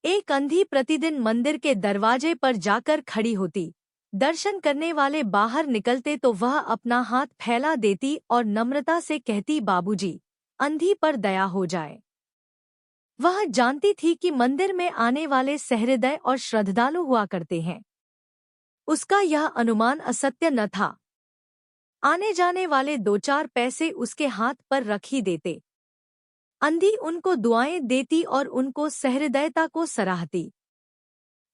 एक अंधी प्रतिदिन मंदिर के दरवाजे पर जाकर खड़ी होती। दर्शन करने वाले बाहर निकलते तो वह अपना हाथ फैला देती और नम्रता से कहती, बाबूजी, अंधी पर दया हो जाए। वह जानती थी कि मंदिर में आने वाले सहृदय और श्रद्धालु हुआ करते हैं। उसका यह अनुमान असत्य न था। आने जाने वाले दो चार पैसे उसके हाथ पर रख ही देते। अंधी उनको दुआएं देती और उनको सहृदयता को सराहती।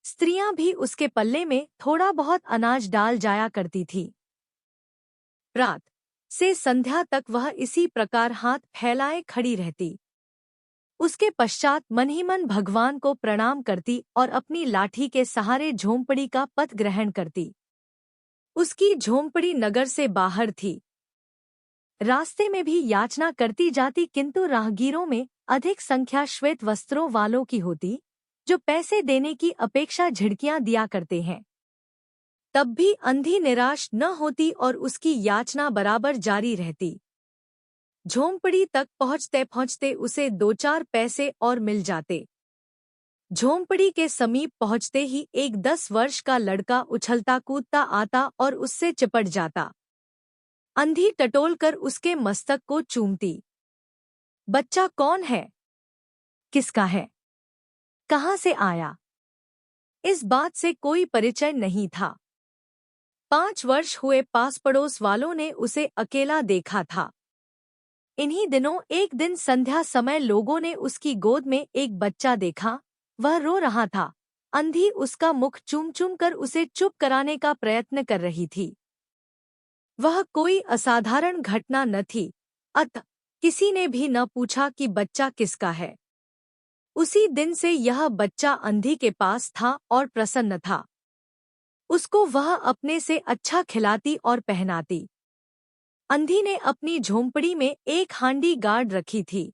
स्त्रियां भी उसके पल्ले में थोड़ा बहुत अनाज डाल जाया करती थी। रात से संध्या तक वह इसी प्रकार हाथ फैलाए खड़ी रहती। उसके पश्चात मन ही मन भगवान को प्रणाम करती और अपनी लाठी के सहारे झोंपड़ी का पथ ग्रहण करती। उसकी झोंपड़ी नगर से बाहर थी। रास्ते में भी याचना करती जाती, किंतु राहगीरों में अधिक संख्या श्वेत वस्त्रों वालों की होती, जो पैसे देने की अपेक्षा झिड़कियां दिया करते हैं। तब भी अंधी निराश न होती और उसकी याचना बराबर जारी रहती। झोंपड़ी तक पहुंचते पहुंचते उसे दो चार पैसे और मिल जाते। झोंपड़ी के समीप पहुंचते ही एक 10 वर्ष का लड़का उछलता कूदता आता और उससे चिपट जाता। अंधी टटोलकर उसके मस्तक को चूमती। बच्चा कौन है? किसका है? कहाँ से आया? इस बात से कोई परिचय नहीं था। 5 वर्ष हुए पास पड़ोस वालों ने उसे अकेला देखा था। इन्हीं दिनों एक दिन संध्या समय लोगों ने उसकी गोद में एक बच्चा देखा। वह रो रहा था। अंधी उसका मुख चूम चूम कर उसे चुप कराने का प्रयत्न कर रही थी। वह कोई असाधारण घटना न थी, अतः किसी ने भी न पूछा कि बच्चा किसका है। उसी दिन से यह बच्चा अंधी के पास था और प्रसन्न था। उसको वह अपने से अच्छा खिलाती और पहनाती। अंधी ने अपनी झोंपड़ी में एक हांडी गाड़ रखी थी।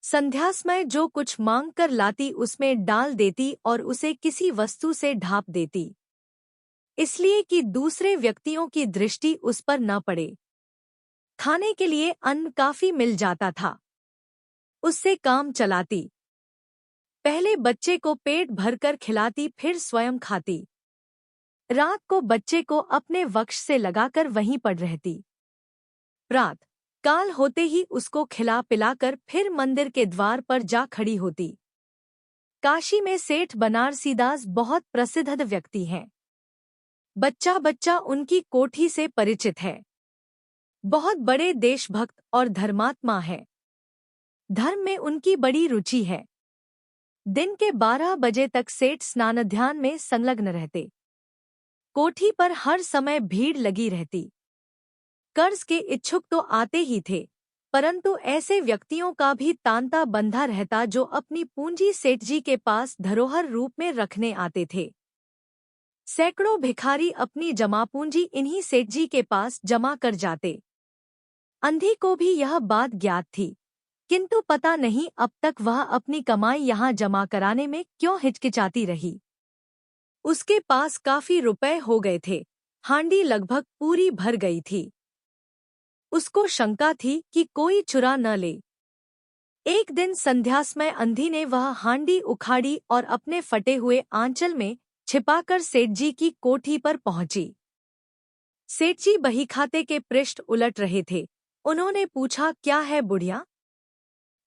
संध्या समय जो कुछ मांग कर लाती उसमें डाल देती और उसे किसी वस्तु से ढांप देती, इसलिए कि दूसरे व्यक्तियों की दृष्टि उस पर न पड़े। खाने के लिए अन्न काफी मिल जाता था। उससे काम चलाती। पहले बच्चे को पेट भरकर खिलाती, फिर स्वयं खाती। रात को बच्चे को अपने वक्ष से लगाकर वहीं पड़ रहती। प्रात काल होते ही उसको खिला पिलाकर फिर मंदिर के द्वार पर जा खड़ी होती। काशी में सेठ बनारसीदास बहुत प्रसिद्ध व्यक्ति हैं। बच्चा बच्चा उनकी कोठी से परिचित है। बहुत बड़े देशभक्त और धर्मात्मा है। धर्म में उनकी बड़ी रुचि है। दिन के 12 बजे तक सेठ स्नान ध्यान में संलग्न रहते। कोठी पर हर समय भीड़ लगी रहती। कर्ज के इच्छुक तो आते ही थे, परंतु ऐसे व्यक्तियों का भी तांता बंधा रहता जो अपनी पूंजी सेठ जी के पास धरोहर रूप में रखने आते थे। सैकड़ों भिखारी अपनी जमा पूंजी इन्हीं सेठ जी के पास जमा कर जाते। अंधी को भी यह बात ज्ञात थी, किंतु पता नहीं अब तक वह अपनी कमाई यहाँ जमा कराने में क्यों हिचकिचाती रही। उसके पास काफी रुपए हो गए थे। हांडी लगभग पूरी भर गई थी। उसको शंका थी कि कोई चुरा न ले। एक दिन संध्या समय अंधी ने वह हांडी उखाड़ी और अपने फटे हुए आंचल में छिपाकर सेठ जी की कोठी पर पहुंची। सेठ जी बहीखाते के पृष्ठ उलट रहे थे। उन्होंने पूछा, क्या है बुढ़िया?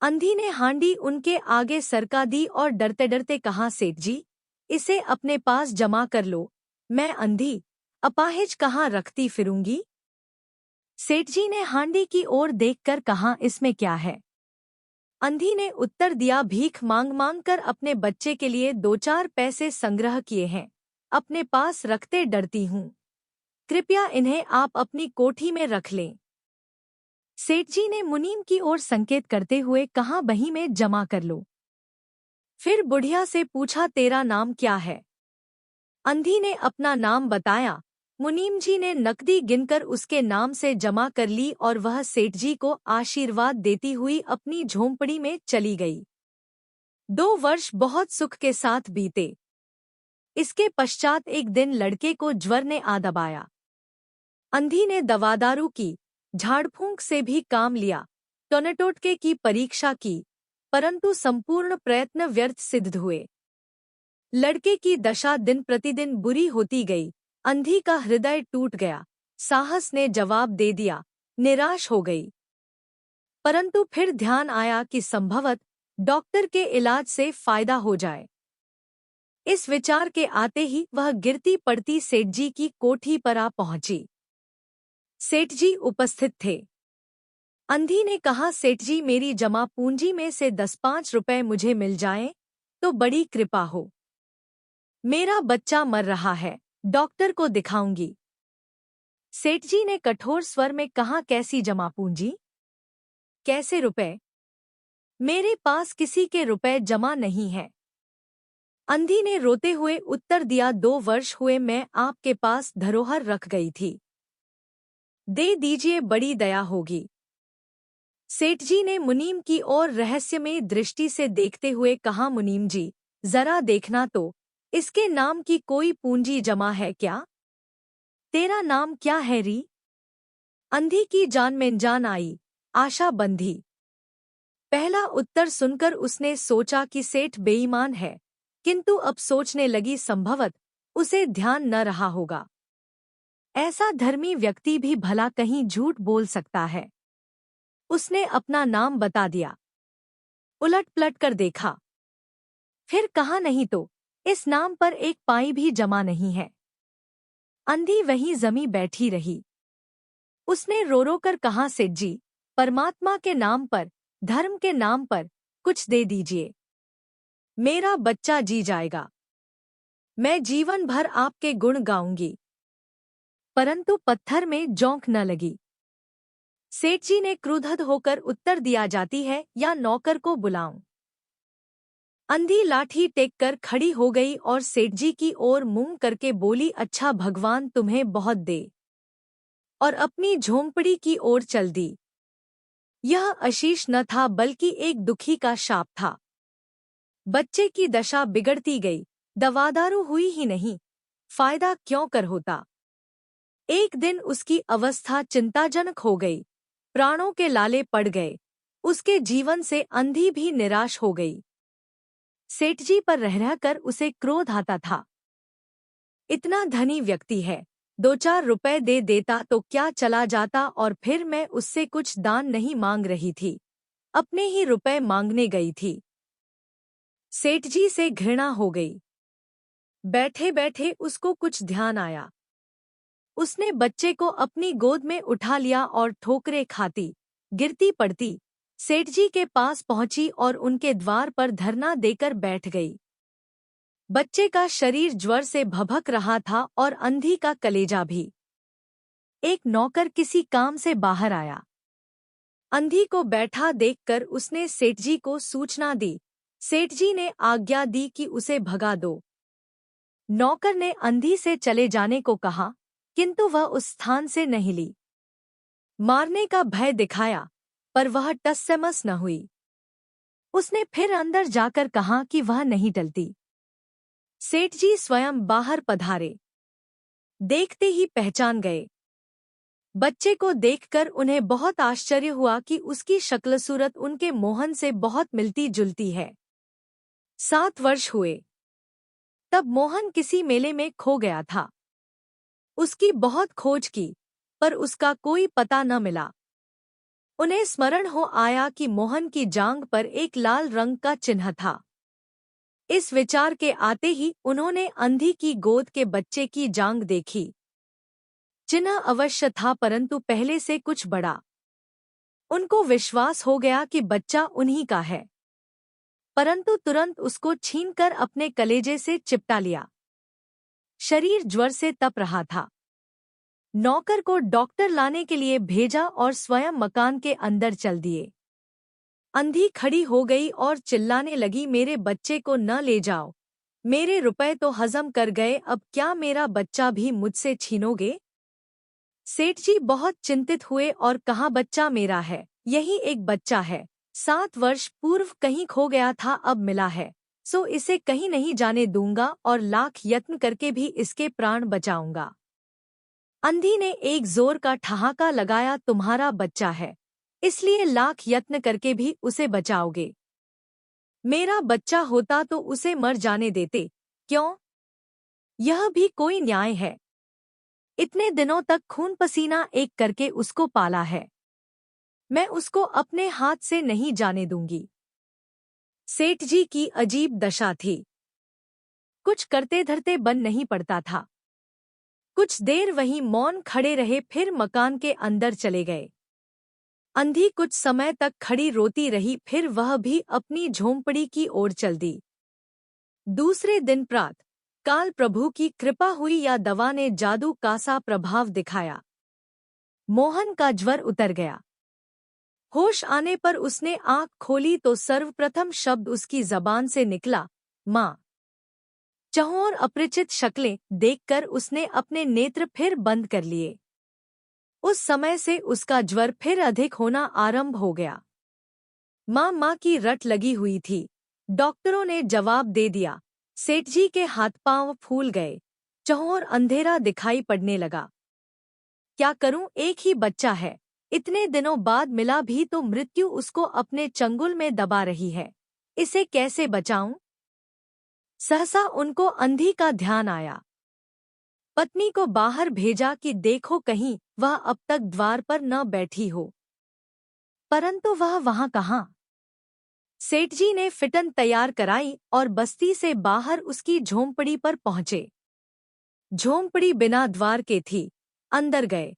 अंधी ने हांडी उनके आगे सरका दी और डरते डरते कहा, सेठ जी, इसे अपने पास जमा कर लो। मैं अंधी अपाहिज कहाँ रखती फिरूंगी। सेठ जी ने हांडी की ओर देखकर कहा, इसमें क्या है? अंधी ने उत्तर दिया, भीख मांग मांग कर अपने बच्चे के लिए 2-4 पैसे संग्रह किए हैं, अपने पास रखते डरती हूँ। कृपया इन्हें आप अपनी कोठी में रख लें। सेठ जी ने मुनीम की ओर संकेत करते हुए कहा, बही में जमा कर लो। फिर बुढ़िया से पूछा, तेरा नाम क्या है? अंधी ने अपना नाम बताया। मुनीम जी ने नकदी गिनकर उसके नाम से जमा कर ली और वह सेठ जी को आशीर्वाद देती हुई अपनी झोंपड़ी में चली गई। 2 वर्ष बहुत सुख के साथ बीते। इसके पश्चात एक दिन लड़के को ज्वर ने आ दबाया। अंधी ने दवादारू की, झाड़फूंक से भी काम लिया, टोनेटोटके की परीक्षा की, परंतु संपूर्ण प्रयत्न व्यर्थ सिद्ध हुए। लड़के की दशा दिन प्रतिदिन बुरी होती गई। अंधी का हृदय टूट गया। साहस ने जवाब दे दिया, निराश हो गई। परंतु फिर ध्यान आया कि संभवत डॉक्टर के इलाज से फायदा हो जाए। इस विचार के आते ही वह गिरती पड़ती सेठ जी की कोठी पर आ पहुंची। सेठ जी उपस्थित थे। अंधी ने कहा, सेठ जी, मेरी जमा पूंजी में से 10-5 रुपए मुझे मिल जाएं तो बड़ी कृपा हो। मेरा बच्चा मर रहा है, डॉक्टर को दिखाऊंगी। सेठ जी ने कठोर स्वर में कहा, कैसी जमा पूंजी? कैसे रुपए? मेरे पास किसी के रुपए जमा नहीं है। अंधी ने रोते हुए उत्तर दिया, 2 वर्ष हुए मैं आपके पास धरोहर रख गई थी। दे दीजिए, बड़ी दया होगी। सेठ जी ने मुनीम की ओर रहस्यमय दृष्टि से देखते हुए कहा, मुनीम जी, जरा देखना तो, इसके नाम की कोई पूंजी जमा है क्या? तेरा नाम क्या है री? अंधी की जान में जान आई, आशा बंधी। पहला उत्तर सुनकर उसने सोचा कि सेठ बेईमान है, किंतु अब सोचने लगी संभवत उसे ध्यान न रहा होगा। ऐसा धर्मी व्यक्ति भी भला कहीं झूठ बोल सकता है। उसने अपना नाम बता दिया। उलट पलट कर देखा, फिर कहा, नहीं तो इस नाम पर एक पाई भी जमा नहीं है। अंधी वहीं जमी बैठी रही। उसने रो रो कर कहा, सेठ जी, परमात्मा के नाम पर, धर्म के नाम पर कुछ दे दीजिए। मेरा बच्चा जी जाएगा। मैं जीवन भर आपके गुण गाऊंगी। परंतु पत्थर में जोंक न लगी। सेठ जी ने क्रुद्ध होकर उत्तर दिया, जाती है या नौकर को बुलाऊं? अंधी लाठी टेक कर खड़ी हो गई और सेठ जी की ओर मुंह करके बोली, अच्छा भगवान तुम्हें बहुत दे, और अपनी झोंपड़ी की ओर चल दी। यह आशीष न था बल्कि एक दुखी का शाप था। बच्चे की दशा बिगड़ती गई, दवादारू हुई ही नहीं, फायदा क्यों कर होता। एक दिन उसकी अवस्था चिंताजनक हो गई, प्राणों के लाले पड़ गए। उसके जीवन से अंधी भी निराश हो गई। सेठ जी पर रह कर उसे क्रोध आता था। इतना धनी व्यक्ति है, 2-4 रुपए दे देता तो क्या चला जाता, और फिर मैं उससे कुछ दान नहीं मांग रही थी, अपने ही रुपए मांगने गई थी। सेठ जी से घृणा हो गई। बैठे बैठे उसको कुछ ध्यान आया। उसने बच्चे को अपनी गोद में उठा लिया और ठोकरे खाती, गिरती पड़ती सेठ जी के पास पहुंची और उनके द्वार पर धरना देकर बैठ गई। बच्चे का शरीर ज्वर से भभक रहा था और अंधी का कलेजा भी। एक नौकर किसी काम से बाहर आया। अंधी को बैठा देखकर उसने सेठ जी को सूचना दी। सेठ जी ने आज्ञा दी कि उसे भगा दो। नौकर ने अंधी से चले जाने को कहा, किंतु वह उस स्थान से नहीं हिली। मारने का भय दिखाया, पर वह टस से मस न हुई। उसने फिर अंदर जाकर कहा कि वह नहीं टलती। सेठ जी स्वयं बाहर पधारे। देखते ही पहचान गए। बच्चे को देखकर उन्हें बहुत आश्चर्य हुआ कि उसकी शक्ल सूरत उनके मोहन से बहुत मिलती जुलती है। 7 वर्ष हुए तब मोहन किसी मेले में खो गया था। उसकी बहुत खोज की, पर उसका कोई पता न मिला। उन्हें स्मरण हो आया कि मोहन की जांघ पर एक लाल रंग का चिन्ह था। इस विचार के आते ही उन्होंने अंधी की गोद के बच्चे की जांघ देखी। चिन्ह अवश्य था, परंतु पहले से कुछ बड़ा। उनको विश्वास हो गया कि बच्चा उन्हीं का है, परंतु तुरंत उसको छीनकर अपने कलेजे से चिपटा लिया। शरीर ज्वर से तप रहा था। नौकर को डॉक्टर लाने के लिए भेजा और स्वयं मकान के अंदर चल दिए। अंधी खड़ी हो गई और चिल्लाने लगी, मेरे बच्चे को न ले जाओ, मेरे रुपए तो हजम कर गए, अब क्या मेरा बच्चा भी मुझसे छीनोगे? सेठ जी बहुत चिंतित हुए और कहा, बच्चा मेरा है, यही एक बच्चा है, 7 वर्ष पूर्व कहीं खो गया था, अब मिला है, सो इसे कहीं नहीं जाने दूंगा और लाख यत्न करके भी इसके प्राण बचाऊंगा। अंधी ने एक जोर का ठहाका लगाया, तुम्हारा बच्चा है, इसलिए लाख यत्न करके भी उसे बचाओगे? मेरा बच्चा होता तो उसे मर जाने देते, क्यों? यह भी कोई न्याय है? इतने दिनों तक खून पसीना एक करके उसको पाला है। मैं उसको अपने हाथ से नहीं जाने दूंगी। सेठ जी की अजीब दशा थी। कुछ करते धरते बन नहीं पड़ता था। कुछ देर वहीं मौन खड़े रहे, फिर मकान के अंदर चले गए। अंधी कुछ समय तक खड़ी रोती रही, फिर वह भी अपनी झोंपड़ी की ओर चल दी। दूसरे दिन प्रात काल प्रभु की कृपा हुई या दवा ने जादू का सा प्रभाव दिखाया। मोहन का ज्वर उतर गया। होश आने पर उसने आंख खोली तो सर्वप्रथम शब्द उसकी जबान से निकला, माँ। चहुओर अपरिचित शक्लें देखकर उसने अपने नेत्र फिर बंद कर लिए। उस समय से उसका ज्वर फिर अधिक होना आरंभ हो गया। माँ माँ की रट लगी हुई थी। डॉक्टरों ने जवाब दे दिया। सेठ जी के हाथ पांव फूल गए। चहुओर अंधेरा दिखाई पड़ने लगा। क्या करूं, एक ही बच्चा है, इतने दिनों बाद मिला भी तो मृत्यु उसको अपने चंगुल में दबा रही है। इसे कैसे बचाऊं? सहसा उनको अंधी का ध्यान आया। पत्नी को बाहर भेजा कि देखो कहीं वह अब तक द्वार पर न बैठी हो, परंतु वह वहां कहाँ। सेठ जी ने फिटन तैयार कराई और बस्ती से बाहर उसकी झोंपड़ी पर पहुंचे। झोंपड़ी बिना द्वार के थी। अंदर गए।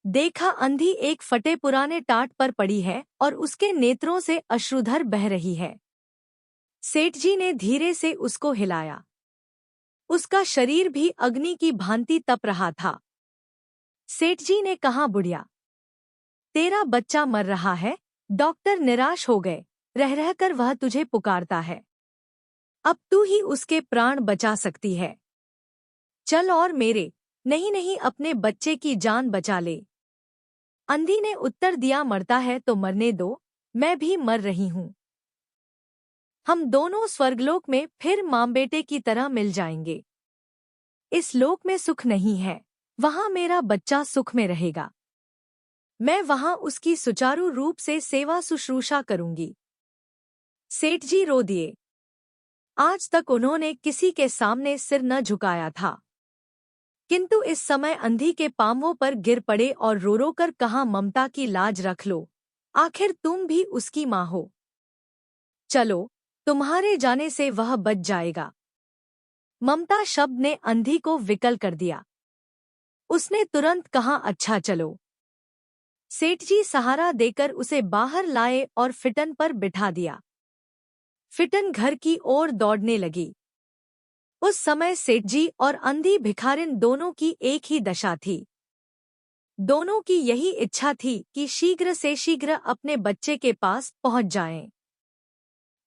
देखा अंधी एक फटे पुराने टाट पर पड़ी है और उसके नेत्रों से अश्रुधर बह रही है। सेठ जी ने धीरे से उसको हिलाया। उसका शरीर भी अग्नि की भांति तप रहा था। सेठ जी ने कहा, बुढ़िया, तेरा बच्चा मर रहा है। डॉक्टर निराश हो गए। रह रहकर वह तुझे पुकारता है। अब तू ही उसके प्राण बचा सकती है। चल और मेरे, नहीं नहीं, अपने बच्चे की जान बचा ले। अंधी ने उत्तर दिया, मरता है तो मरने दो, मैं भी मर रही हूँ। हम दोनों स्वर्गलोक में फिर माँ बेटे की तरह मिल जाएंगे। इस लोक में सुख नहीं है, वहां मेरा बच्चा सुख में रहेगा। मैं वहां उसकी सुचारू रूप से सेवा शुश्रूषा करूंगी। सेठ जी रो दिए। आज तक उन्होंने किसी के सामने सिर न झुकाया था, किंतु इस समय अंधी के पांवों पर गिर पड़े और रो रो कर कहा, ममता की लाज रख लो, आखिर तुम भी उसकी माँ हो। चलो, तुम्हारे जाने से वह बच जाएगा। ममता शब्द ने अंधी को विकल कर दिया। उसने तुरंत कहा, अच्छा चलो। सेठ जी सहारा देकर उसे बाहर लाए और फिटन पर बिठा दिया। फिटन घर की ओर दौड़ने लगी। उस समय सेठ जी और अंधी भिखारिन दोनों की एक ही दशा थी। दोनों की यही इच्छा थी कि शीघ्र से शीघ्र अपने बच्चे के पास पहुंच जाएं।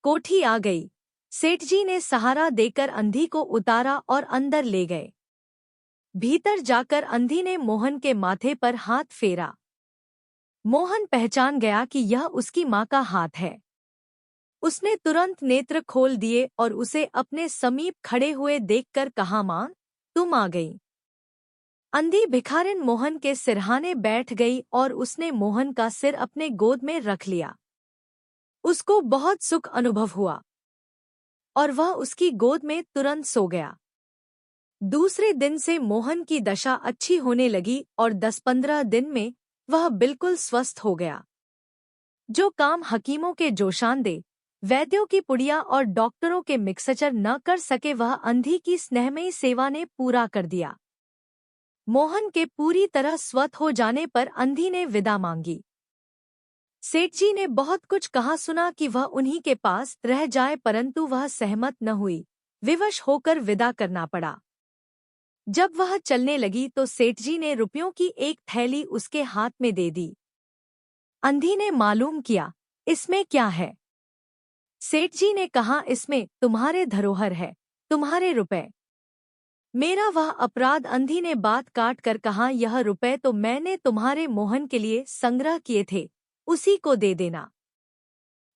कोठी आ गई। सेठ जी ने सहारा देकर अंधी को उतारा और अंदर ले गए। भीतर जाकर अंधी ने मोहन के माथे पर हाथ फेरा। मोहन पहचान गया कि यह उसकी माँ का हाथ है। उसने तुरंत नेत्र खोल दिए और उसे अपने समीप खड़े हुए देखकर कहा, माँ, तुम आ गई। अंधी भिखारिन मोहन के सिरहाने बैठ गई और उसने मोहन का सिर अपने गोद में रख लिया। उसको बहुत सुख अनुभव हुआ और वह उसकी गोद में तुरंत सो गया। दूसरे दिन से मोहन की दशा अच्छी होने लगी और 10-15 दिन में वह बिल्कुल स्वस्थ हो गया। जो काम हकीमों के जोशानदे, वैद्यों की पुड़िया और डॉक्टरों के मिक्सचर न कर सके, वह अंधी की स्नेहमयी सेवा ने पूरा कर दिया। मोहन के पूरी तरह स्वस्थ हो जाने पर अंधी ने विदा मांगी। सेठ जी ने बहुत कुछ कहा सुना कि वह उन्हीं के पास रह जाए, परंतु वह सहमत न हुई। विवश होकर विदा करना पड़ा। जब वह चलने लगी तो सेठ जी ने रुपयों की एक थैली उसके हाथ में दे दी। अंधी ने मालूम किया, इसमें क्या है? सेठ जी ने कहा, इसमें तुम्हारे धरोहर है, तुम्हारे रुपए। मेरा वह अपराध? अंधी ने बात काट कर कहा, यह रुपए तो मैंने तुम्हारे मोहन के लिए संग्रह किए थे, उसी को दे देना।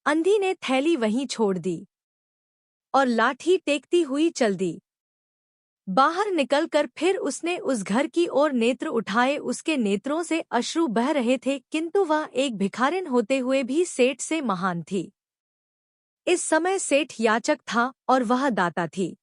अंधी ने थैली वहीं छोड़ दी और लाठी टेकती हुई चल दी। बाहर निकलकर फिर उसने उस घर की ओर नेत्र उठाए। उसके नेत्रों से अश्रु बह रहे थे, किंतु वह एक भिखारिन होते हुए भी सेठ से महान थी। इस समय सेठ याचक था और वह दाता थी।